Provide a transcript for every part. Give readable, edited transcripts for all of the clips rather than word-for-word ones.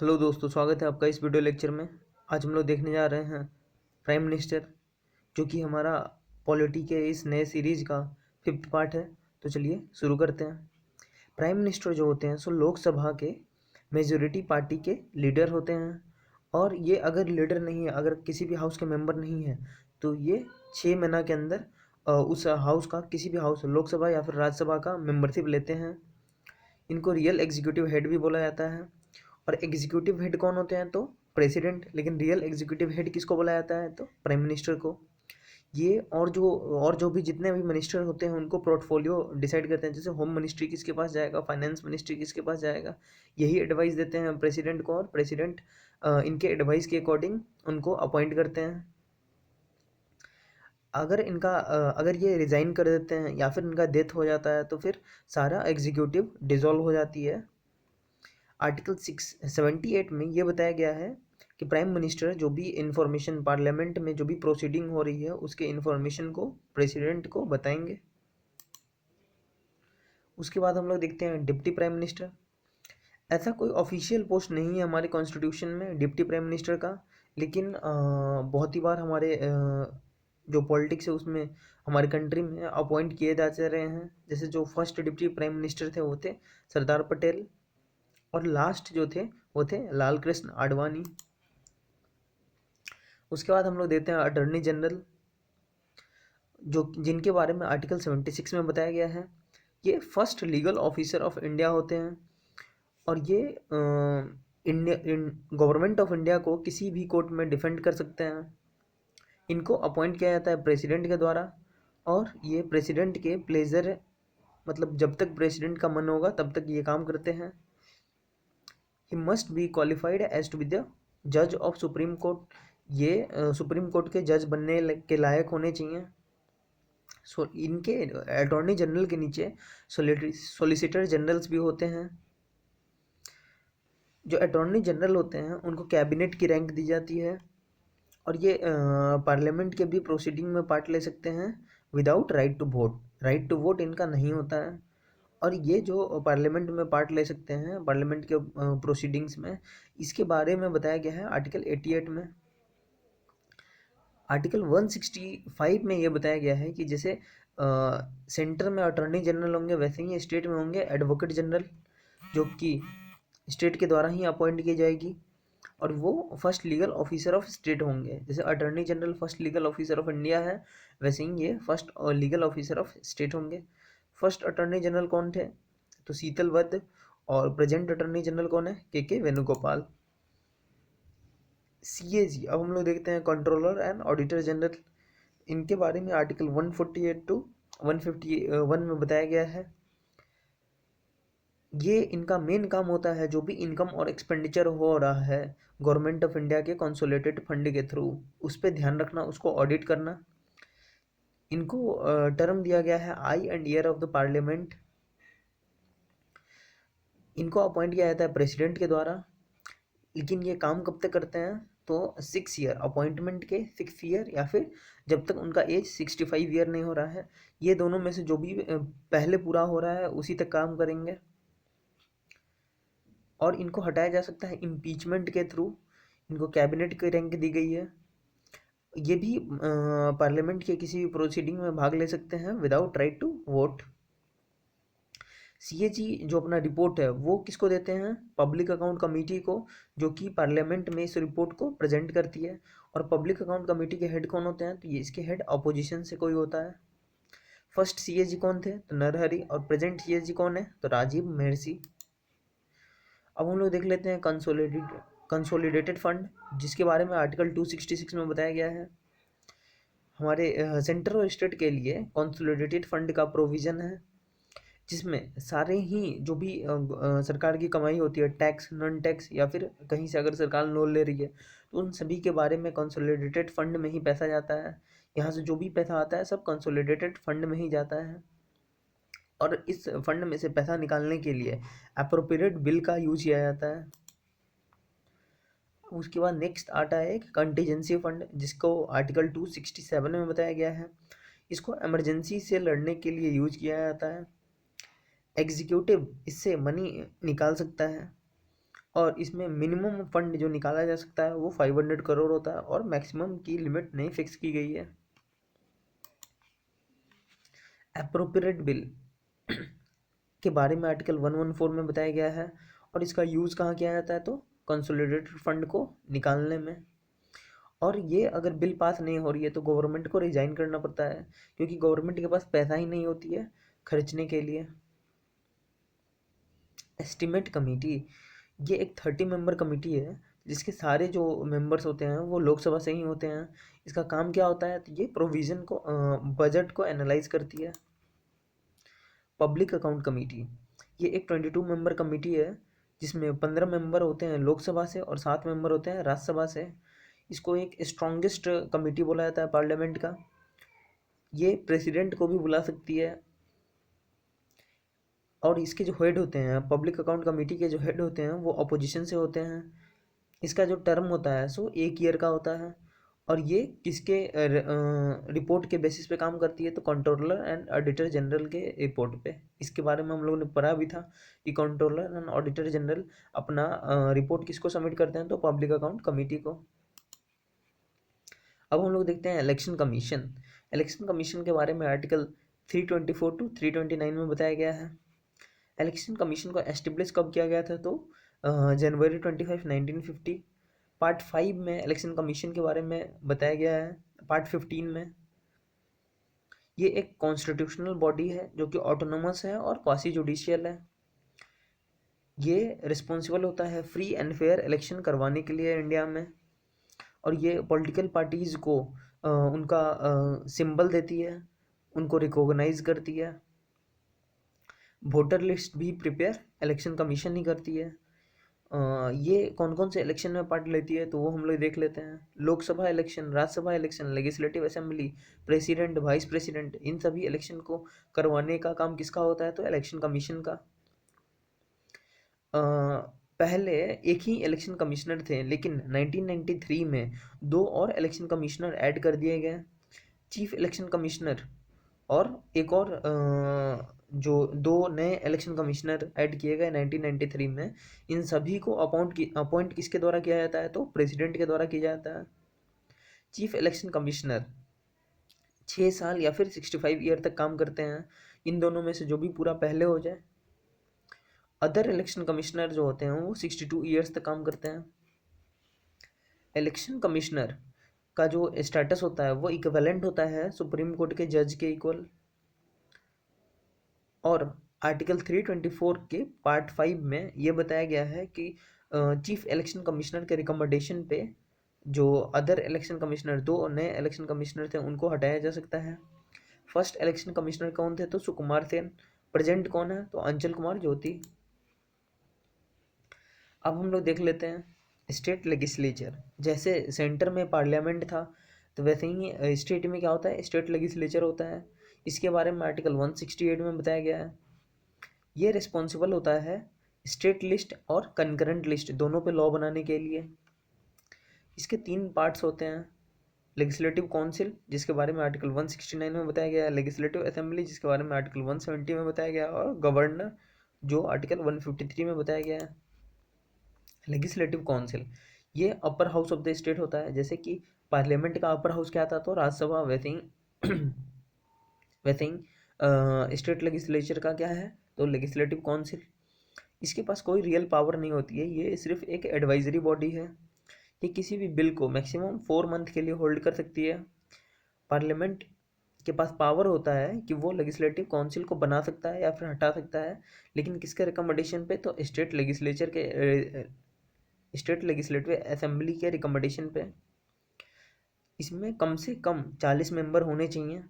Hello दोस्तों, स्वागत है आपका इस वीडियो लेक्चर में। आज हम लोग देखने जा रहे हैं प्राइम मिनिस्टर, जो कि हमारा पॉलिटी के इस नए सीरीज का 5th पार्ट है। तो चलिए शुरू करते हैं। प्राइम मिनिस्टर जो होते हैं सो लोकसभा के मेजोरिटी पार्टी के लीडर होते हैं। और ये अगर लीडर नहीं है, अगर किसी भी हाउस के मेंबर नहीं है, तो ये 6 महीना के अंदर उस हाउस का किसी भी हाउस, लोकसभा या फिर राज्यसभा का मेंबरशिप लेते हैं। इनको रियल एग्जीक्यूटिव हेड भी बोला जाता है। और एग्जीक्यूटिव हेड कौन होते हैं? तो प्रेसिडेंट। लेकिन रियल एग्जीक्यूटिव हेड किसको बोला जाता है? तो प्राइम मिनिस्टर को। ये और जो भी जितने भी मिनिस्टर होते हैं उनको पोर्टफोलियो डिसाइड करते हैं। जैसे होम मिनिस्ट्री किसके पास जाएगा, फाइनेंस मिनिस्ट्री किसके पास जाएगा, यही एडवाइस देते हैं प्रेसिडेंट को। और प्रेसिडेंट इनके एडवाइस के अकॉर्डिंग उनको अपॉइंट करते हैं। अगर ये रिज़ाइन कर देते हैं या फिर इनका डेथ हो जाता है तो फिर सारा एग्जीक्यूटिव डिसॉल्व हो जाती है। आर्टिकल 678 में ये बताया गया है कि प्राइम मिनिस्टर जो भी इंफॉर्मेशन पार्लियामेंट में जो भी प्रोसीडिंग हो रही है उसके इंफॉर्मेशन को प्रेसिडेंट को बताएंगे। उसके बाद हम लोग देखते हैं डिप्टी प्राइम मिनिस्टर। ऐसा कोई ऑफिशियल पोस्ट नहीं है हमारे कॉन्स्टिट्यूशन में डिप्टी प्राइम मिनिस्टर का, लेकिन बहुत ही बार हमारे जो पॉलिटिक्स है उसमें हमारे कंट्री में अपॉइंट किए जाते रहे हैं। जैसे जो फर्स्ट डिप्टी प्राइम मिनिस्टर थे वो थे सरदार पटेल, और लास्ट जो थे वो थे लाल कृष्ण आडवाणी। उसके बाद हम लोग देते हैं अटॉर्नी जनरल, जो जिनके बारे में आर्टिकल 76 में बताया गया है। ये first legal officer of India होते हैं। और ये इंडिया गवर्नमेंट ऑफ इंडिया को किसी भी कोर्ट में डिफेंड कर सकते हैं। इनको अपॉइंट किया जाता है प्रेसिडेंट के द्वारा। और ये प्रेसिडेंट के प्लेजर, मतलब जब तक प्रेसिडेंट का मन होगा तब तक ये काम करते हैं। He must be qualified as to be the जज ऑफ सुप्रीम कोर्ट। ये सुप्रीम कोर्ट के जज बनने के लायक होने चाहिए। इनके अटॉर्नी जनरल के नीचे सॉलिसिटर जनरल्स भी होते हैं। जो अटॉर्नी जनरल होते हैं उनको कैबिनेट की रैंक दी जाती है। और ये पार्लियामेंट के भी प्रोसीडिंग में पार्ट ले सकते हैं without right to vote. Right to vote इनका नहीं होता है। और ये जो पार्लियामेंट में पार्ट ले सकते हैं पार्लियामेंट के प्रोसीडिंग्स में, इसके बारे में बताया गया है आर्टिकल 88 में। आर्टिकल 165 में ये बताया गया है कि जैसे सेंटर में अटॉर्नी जनरल होंगे वैसे ही स्टेट में होंगे एडवोकेट जनरल, जो कि स्टेट के द्वारा ही अपॉइंट की जाएगी। और वो first legal officer of state होंगे। जैसे attorney general first legal officer of India है, वैसे ही ये first legal officer of state होंगे। फर्स्ट अटॉर्नी जनरल कौन थे? तो शीतल वैद्य। और प्रेजेंट अटॉर्नी जनरल कौन है? के वेणुगोपाल। सीएजी। अब हम लोग देखते हैं कंट्रोलर एंड ऑडिटर जनरल। इनके बारे में आर्टिकल 148 टू 151 में बताया गया है। ये इनका मेन काम होता है जो भी इनकम और एक्सपेंडिचर हो रहा है गवर्नमेंट ऑफ इंडिया के कंसोलिडेटेड फंड के थ्रू, उस पर ध्यान रखना, उसको ऑडिट करना। इनको टर्म दिया गया है eye and ear of the parliament. इनको अपॉइंट किया जाता है प्रेसिडेंट के द्वारा। लेकिन ये काम कब तक करते हैं? तो 6 ईयर, अपॉइंटमेंट के 6 ईयर, या फिर जब तक उनका एज 65 ईयर नहीं हो रहा है। ये दोनों में से जो भी पहले पूरा हो रहा है उसी तक काम करेंगे। और इनको हटाया जा सकता है इम्पीचमेंट के थ्रू। इनको कैबिनेट की रैंक दी गई है। ये भी पार्लियामेंट के किसी भी प्रोसीडिंग में भाग ले सकते हैं without right to vote. CAG जो अपना रिपोर्ट है वो किसको देते हैं? पब्लिक अकाउंट कमेटी को, जो कि पार्लियामेंट में इस रिपोर्ट को प्रेजेंट करती है। और पब्लिक अकाउंट कमेटी के हेड कौन होते हैं? तो ये इसके हेड अपोजिशन से कोई होता है। फर्स्ट सीएजी कौन थे? तो नरहरि। और प्रेजेंट सीएजी कौन है? तो राजीव मेहर्षि। अब हम लोग देख लेते हैं कंसोलिडेटेड फंड, जिसके बारे में आर्टिकल 266 में बताया गया है। हमारे सेंटर और स्टेट के लिए कंसोलिडेटेड फंड का प्रोविज़न है, जिसमें सारे ही जो भी सरकार की कमाई होती है, टैक्स, नॉन टैक्स, या फिर कहीं से अगर सरकार लोन ले रही है, तो उन सभी के बारे में कंसोलिडेटेड फंड में ही पैसा जाता है। यहाँ से जो भी पैसा आता है सब कंसोलिडेटेड फंड में ही जाता है। और इस फंड में से पैसा निकालने के लिए अप्रोप्रिएट बिल का यूज किया जाता है। उसके बाद नेक्स्ट आता है एक कंटीजेंसी फंड, जिसको आर्टिकल 267 में बताया गया है। इसको इमरजेंसी से लड़ने के लिए यूज किया जाता है। एग्जीक्यूटिव इससे मनी निकाल सकता है। और इसमें मिनिमम फंड जो निकाला जा सकता है वो 500 करोड़ होता है और मैक्सिमम की लिमिट नहीं फिक्स की गई है। अप्रोप्रिएट बिल के बारे में आर्टिकल 114 में बताया गया है और इसका यूज़ कहाँ किया जाता है तो कंसोलिडेटेड फंड को निकालने में। और ये अगर बिल पास नहीं हो रही है तो गवर्नमेंट को रिजाइन करना पड़ता है क्योंकि गवर्नमेंट के पास पैसा ही नहीं होती है खर्चने के लिए। एस्टिमेट कमेटी, ये एक 30 मेंबर कमेटी है जिसके सारे जो मेंबर्स होते हैं वो लोकसभा से ही होते हैं। इसका काम क्या होता है तो ये प्रोविज़न को बजट को एनालाइज करती है। पब्लिक अकाउंट कमेटी, ये एक 22 मेंबर कमेटी है जिसमें 15 मेंबर होते हैं लोकसभा से और 7 मेंबर होते हैं राज्यसभा से। इसको एक स्ट्रॉन्गेस्ट कमेटी बोला जाता है पार्लियामेंट का। ये प्रेसिडेंट को भी बुला सकती है और इसके जो हेड होते हैं पब्लिक अकाउंट कमेटी के जो हेड होते हैं वो अपोजिशन से होते हैं। इसका जो टर्म होता है सो 1 ईयर का होता है और ये किसके रिपोर्ट के बेसिस पे काम करती है तो कंट्रोलर एंड ऑडिटर जनरल के रिपोर्ट पे। इसके बारे में हम लोगों ने पढ़ा भी था कि कंट्रोलर एंड ऑडिटर जनरल अपना रिपोर्ट किसको सबमिट करते हैं तो पब्लिक अकाउंट कमेटी को। अब हम लोग देखते हैं इलेक्शन कमीशन। इलेक्शन कमीशन के बारे में आर्टिकल 324 टू 329 में बताया गया है। इलेक्शन कमीशन को एस्टेब्लिश कब किया गया था तो जनवरी 25 1950। पार्ट 5 में इलेक्शन कमीशन के बारे में बताया गया है। पार्ट 15 में ये एक कॉन्स्टिट्यूशनल बॉडी है जो कि ऑटोनोमस है और क्वासी जुडिशियल है। ये रिस्पॉन्सिबल होता है फ्री एंड फेयर इलेक्शन करवाने के लिए इंडिया में और ये पॉलिटिकल पार्टीज़ को उनका सिंबल देती है, उनको रिकॉग्नाइज करती है। वोटर लिस्ट भी प्रिपेयर इलेक्शन कमीशन ही करती है। ये कौन कौन से इलेक्शन में पार्ट लेती है तो वो हम लोग देख लेते हैं। Lok Sabha election, Rajya Sabha election, legislative assembly, president, vice president, इन सभी इलेक्शन को करवाने का काम किसका होता है तो इलेक्शन कमीशन का। पहले एक ही इलेक्शन कमिश्नर थे लेकिन 1993 में 2 और इलेक्शन कमिश्नर ऐड कर दिए गए। चीफ इलेक्शन कमिश्नर और एक और जो 2 नए इलेक्शन कमिश्नर ऐड किए गए 1993 में। इन सभी को अपॉइंट किसके द्वारा किया जाता है तो प्रेसिडेंट के द्वारा किया जाता है। चीफ इलेक्शन कमिश्नर 6 साल या फिर 65 ईयर तक काम करते हैं, इन दोनों में से जो भी पूरा पहले हो जाए। अदर इलेक्शन कमिश्नर जो होते हैं वो 62 ईयर्स तक काम करते हैं। इलेक्शन कमिश्नर का जो स्टेटस होता है वो इक्विवेलेंट होता है सुप्रीम कोर्ट के जज के इक्वल। और आर्टिकल 324 के पार्ट 5 में ये बताया गया है कि चीफ इलेक्शन कमिश्नर के रिकमेंडेशन पे जो अदर इलेक्शन कमिश्नर 2 नए इलेक्शन कमिश्नर थे उनको हटाया जा सकता है। फर्स्ट इलेक्शन कमिश्नर कौन थे तो सुकुमार सेन। प्रेजेंट कौन है तो अंचल कुमार ज्योति। अब हम लोग देख लेते हैं स्टेट लेजिस्लेचर। जैसे सेंटर में पार्लियामेंट था तो वैसे ही स्टेट में क्या होता है स्टेट लेजिस्लेचर होता है। इसके बारे में आर्टिकल 168 में बताया गया है। ये रिस्पॉन्सिबल होता है स्टेट लिस्ट और कंकरेंट लिस्ट दोनों पे लॉ बनाने के लिए। इसके 3 पार्ट्स होते हैं। लेजिस्लेटिव काउंसिल जिसके बारे में आर्टिकल 169 में बताया गया है, लेजिस्लेटिव असेंबली जिसके बारे में आर्टिकल 170 में बताया गया है और गवर्नर जो आर्टिकल 153 में बताया गया है। लेजिस्लेटिव काउंसिल ये upper house of the state होता है। जैसे कि पार्लियामेंट का अपर हाउस क्या था तो राज्यसभा, वैसे ही वैसे ही स्टेट लेजिस्लेचर का क्या है तो लेजिस्लेटिव काउंसिल। इसके पास कोई रियल पावर नहीं होती है, ये सिर्फ एक एडवाइजरी बॉडी है। ये किसी भी बिल को मैक्सिमम 4 मंथ के लिए होल्ड कर सकती है। पार्लियामेंट के पास पावर होता है कि वो लेजिस्लेटिव काउंसिल को बना सकता है या फिर हटा सकता है, लेकिन किसके रिकमेंडेशन पे तो स्टेट लेजिस्लेटिव असेंबली के रिकमेंडेशन पे। इसमें कम से कम 40 मेंबर होने चाहिए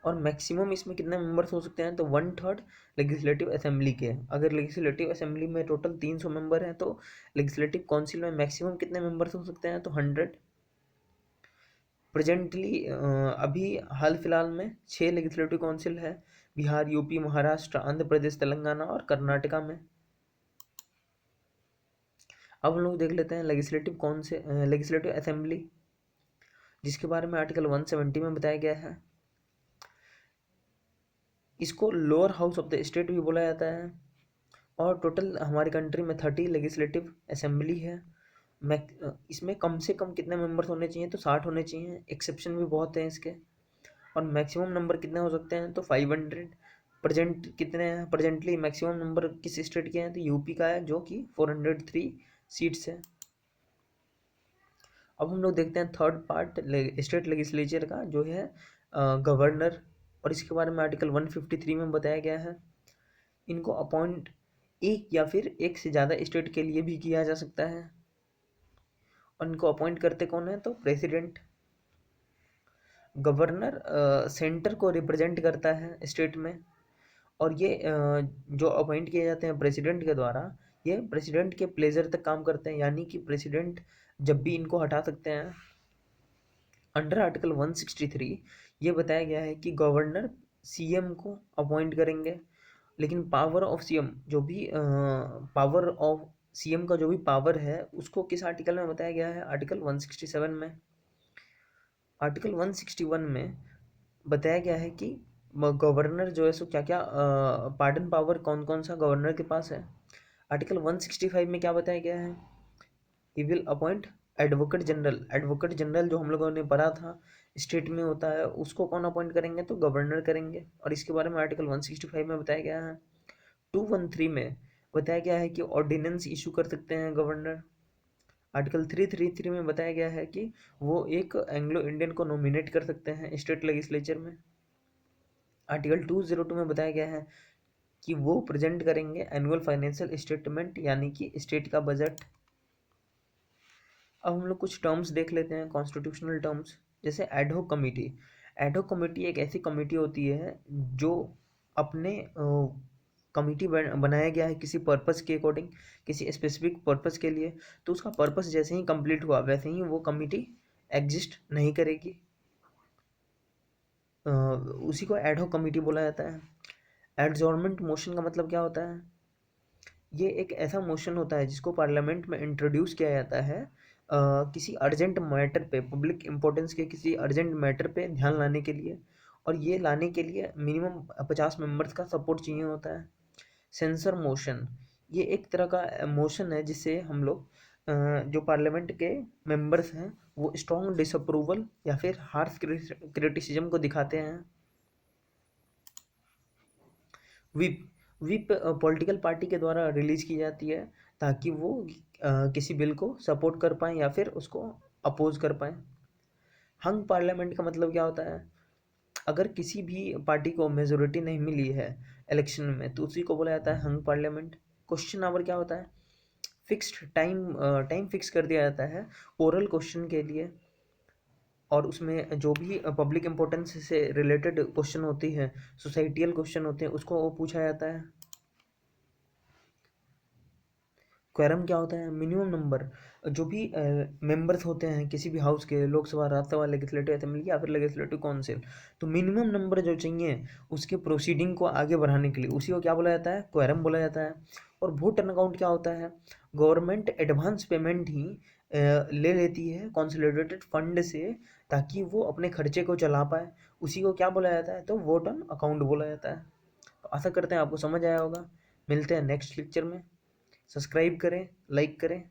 और मैक्सिमम इसमें कितने मेंबर्स हो सकते हैं तो 1/3 लेजिस्लेटिव असेंबली के। अगर लेजिस्लेटिव असेंबली में टोटल 300 मेंबर हैं तो लेजिस्लेटिव काउंसिल में मैक्सिमम कितने मेंबर्स हो सकते हैं तो 100। प्रेजेंटली अभी हाल फिलहाल में 6 लेजिस्लेटिव काउंसिल है बिहार, यूपी, महाराष्ट्र, आंध्र प्रदेश, तेलंगाना और कर्नाटका में। अब हम लोग देख लेते हैं लेजिस्लेटिव असेंबली जिसके बारे में आर्टिकल 170 में बताया गया है। इसको lower house of the state भी बोला जाता है और टोटल हमारी कंट्री में 30 लेजिस्लेटिव असेंबली है। इसमें कम से कम कितने मेंबर्स होने चाहिए, तो 60 होने चाहिए। एक्सेप्शन भी बहुत हैं इसके। और मैक्सिमम नंबर कितने हो सकते हैं, तो 500। कितने हैं प्रेजेंटली मैक्सिमम नंबर किस स्टेट के हैं, तो यूपी का है जो कि 403 सीट्स है। अब हम लोग देखते हैं थर्ड पार्ट स्टेट लेजिस्लेचर का, जो है गवर्नर। और इसके बारे में आर्टिकल 153 में बताया गया है। इनको अपॉइंट एक या फिर एक से ज़्यादा स्टेट के लिए भी किया जा सकता है। और इनको अपॉइंट करते कौन है, तो प्रेसिडेंट। गवर्नर सेंटर को रिप्रेजेंट करता है स्टेट में। और ये जो अपॉइंट किए जाते हैं प्रेसिडेंट के द्वारा, ये प्रेसिडेंट के प्लेजर तक काम करते हैं, यानी कि प्रेसिडेंट जब भी इनको हटा सकते हैं। अंडर आर्टिकल 163 ये बताया गया है कि गवर्नर सीएम को अपॉइंट करेंगे। लेकिन पावर ऑफ सीएम जो भी पावर ऑफ सीएम का जो भी पावर है, उसको किस आर्टिकल में बताया गया है, आर्टिकल 167 में। आर्टिकल 161 में बताया गया है कि गवर्नर जो है सो क्या क्या पार्डन पावर कौन कौन सा गवर्नर के पास है। आर्टिकल 165 में क्या बताया गया है, he will appoint advocate general. Advocate general जो हम लोगों ने पढ़ा था स्टेट में होता है, उसको कौन अपॉइंट करेंगे, तो गवर्नर करेंगे। और इसके बारे में आर्टिकल 165 में बताया गया है। 213 में बताया गया है कि ऑर्डिनेंस इशू कर सकते हैं गवर्नर। आर्टिकल 333 में बताया गया है कि वो एक एंग्लो इंडियन को नॉमिनेट कर सकते हैं स्टेट लेजिस्लेचर में। आर्टिकल 202 में बताया गया है कि वो प्रेजेंट करेंगे एनुअल फाइनेंशियल स्टेटमेंट, यानी कि स्टेट का बजट। अब हम लोग कुछ टर्म्स देख लेते हैं, कॉन्स्टिट्यूशनल टर्म्स। जैसे एडहॉक कमेटी। एडहॉक कमेटी एक ऐसी कमेटी होती है जो अपने कमेटी बनाया गया है किसी पर्पस के अकॉर्डिंग, किसी स्पेसिफिक पर्पस के लिए। तो उसका पर्पस जैसे ही कंप्लीट हुआ वैसे ही वो कमेटी एग्जिस्ट नहीं करेगी। उसी को एडहॉक कमेटी बोला जाता है। एडजॉर्नमेंट मोशन का मतलब क्या होता है, ये एक ऐसा मोशन होता है जिसको पार्लियामेंट में इंट्रोड्यूस किया जाता है किसी अर्जेंट मैटर पे, पब्लिक इंपॉर्टेंस के किसी अर्जेंट मैटर पे ध्यान लाने के लिए। और ये लाने के लिए मिनिमम 50 मेंबर्स का सपोर्ट चाहिए होता है। सेंसर मोशन, ये एक तरह का मोशन है जिससे हम लोग जो पार्लियामेंट के मेंबर्स हैं वो स्ट्रॉन्ग डिसअप्रूवल या फिर हार्श क्रिटिसिज्म को दिखाते हैं। विप विप पॉलिटिकल पार्टी के द्वारा रिलीज की जाती है ताकि वो किसी बिल को सपोर्ट कर पाएँ या फिर उसको अपोज कर पाएँ। हंग पार्लियामेंट का मतलब क्या होता है, अगर किसी भी पार्टी को मेजोरिटी नहीं मिली है इलेक्शन में तो उसी को बोला जाता है हंग पार्लियामेंट। क्वेश्चन आवर क्या होता है, फिक्स्ड टाइम फिक्स कर दिया जाता है ओरल क्वेश्चन के लिए। और उसमें जो भी पब्लिक इंपॉर्टेंस से रिलेटेड क्वेश्चन होती है, सोसाइटियल क्वेश्चन होते हैं, उसको पूछा जाता है। क्वेरम क्या होता है, मिनिमम नंबर जो भी मेंबर्स होते हैं किसी भी हाउस के, लोकसभा, राज्यसभा, लेजिस्लेटिव असेंबली या फिर लेजिस्लेटिव काउंसिल, तो मिनिमम नंबर जो चाहिए उसके प्रोसीडिंग को आगे बढ़ाने के लिए उसी को क्या बोला जाता है, क्वेरम बोला जाता है। और वोट टर्न अकाउंट क्या होता है, गवर्नमेंट एडवांस पेमेंट ही ले लेती है कॉन्सोलिडेटेड फंड से ताकि वो अपने खर्चे को चला पाए, उसी को क्या बोला जाता है, तो वोट ऑन अकाउंट बोला जाता है। तो आशा करते हैं आपको समझ आया होगा। मिलते हैं नेक्स्ट लेक्चर में। सब्सक्राइब करें, लाइक करें।